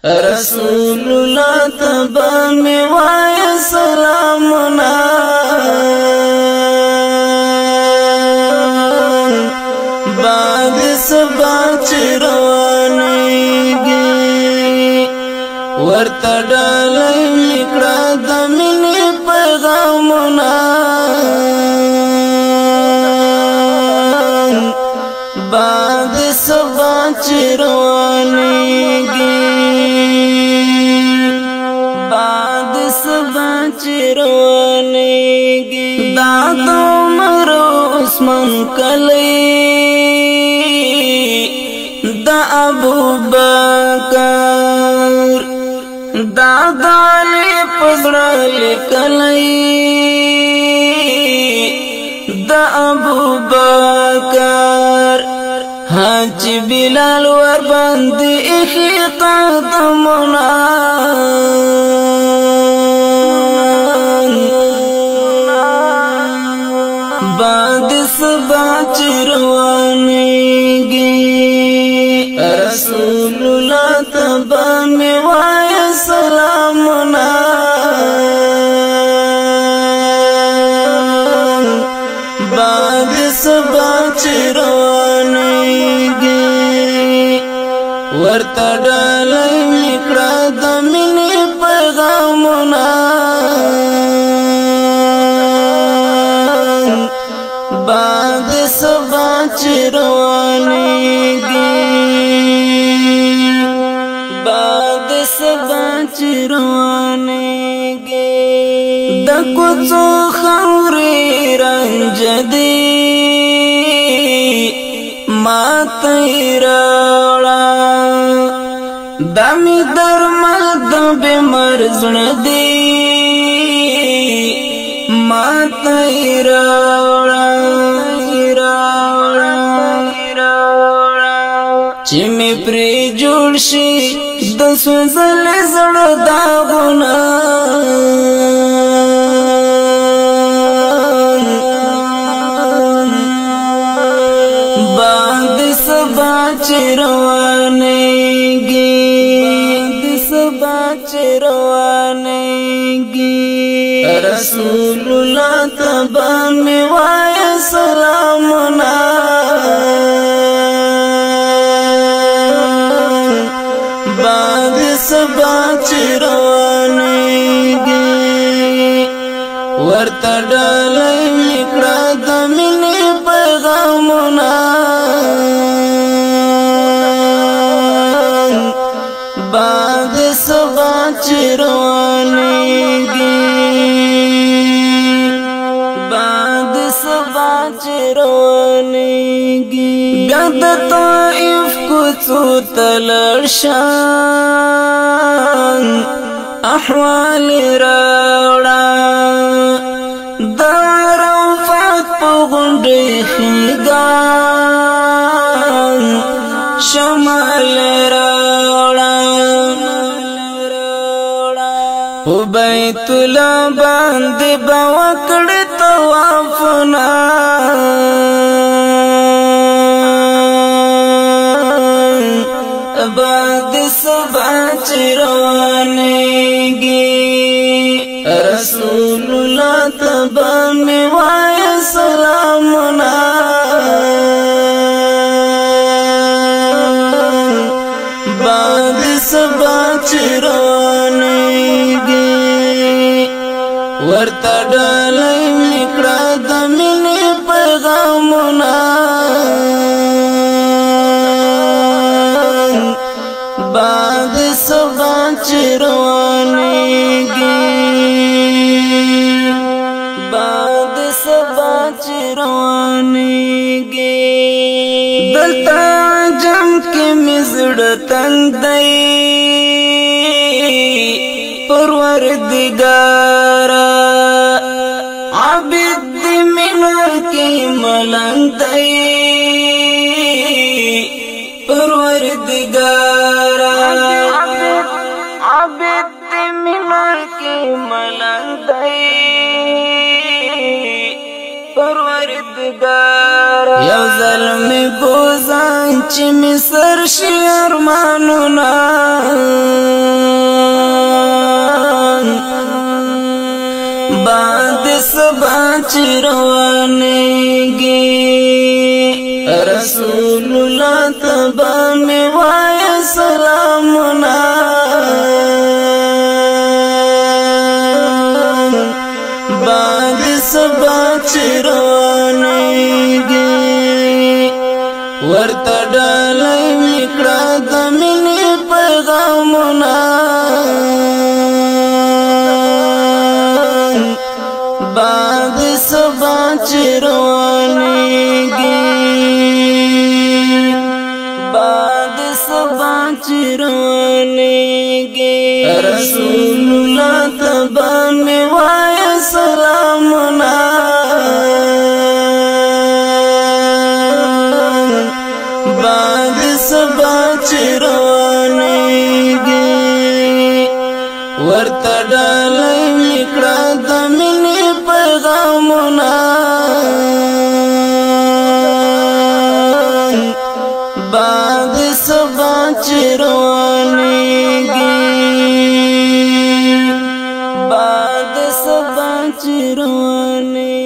رسول الله تبا می وای سلامنا بعد سبا چروانیږي ورته ډالۍ میکړه د مینې پیغامونه بعد سبا چروانیږي بعد سبا چروانیږي دا د عمر عثمان کلی دا ابو بکر دا علی پزړه لیکلی دا ابو بکر حاجی بلال ور باندې اخی قدمونه بعد سبا چروانیږي رسول الله تبا می وای سلامنا بعد سبا چروانیږي ورته ډالۍ میکړه د مینې پیغامونه بعد سبا چروانیږي بعد سبا چروانیږي د کوڅو خاورې رنج دي ما تیراړه دمی درمل د بیمار زړه دی ما تیراړه چې می پرې جوړ شي د سوزلې زړه داغونه بعد سبا چروانیږي بعد سبا چروانیږي رسول الله تبا می وای سلامنا بعد سبا چروانیږي ورته ډالۍ میکړه د مینې پیغامونه بعد سبا چروانیږي بعد سبا چروانیږي بیا د طائف کوڅو ته لاړ شم احوال راوړه د عرفات په غونډۍ ښېګڼ شمال راوړه په بیت الله باندې به وکړې طوافونه بعد سبا چروانیږي رسول الله تبا می وای سلامنا بعد سبا چروانیږي ورته ډالۍ میکړه د مینې پیغامونه بعد سبا چروانیږي بعد سبا چروانیږي دلته جم کې مې زړه تنګ دی پروردګاره عابد دې مینه کې ملنګ دی پروردګاره عابد دې مینه کې ملنګ دی پروردګاره یو ظلمي بوزان چې مې سر شي ارمانونه چروانیږي رسول الله تبا می وای سلامنا باد سبا چروانیږي ورته ډالۍ میکړه د مینې پیغامونه باد سبا چروانیږي باد سبا چروانیږي رسول الله تبا می وای سلامنا باد سبا چروانیږي ورته ډالۍ میکړه د مینې پیغامونه باد سبا چروانیږي باد سبا چروانیږي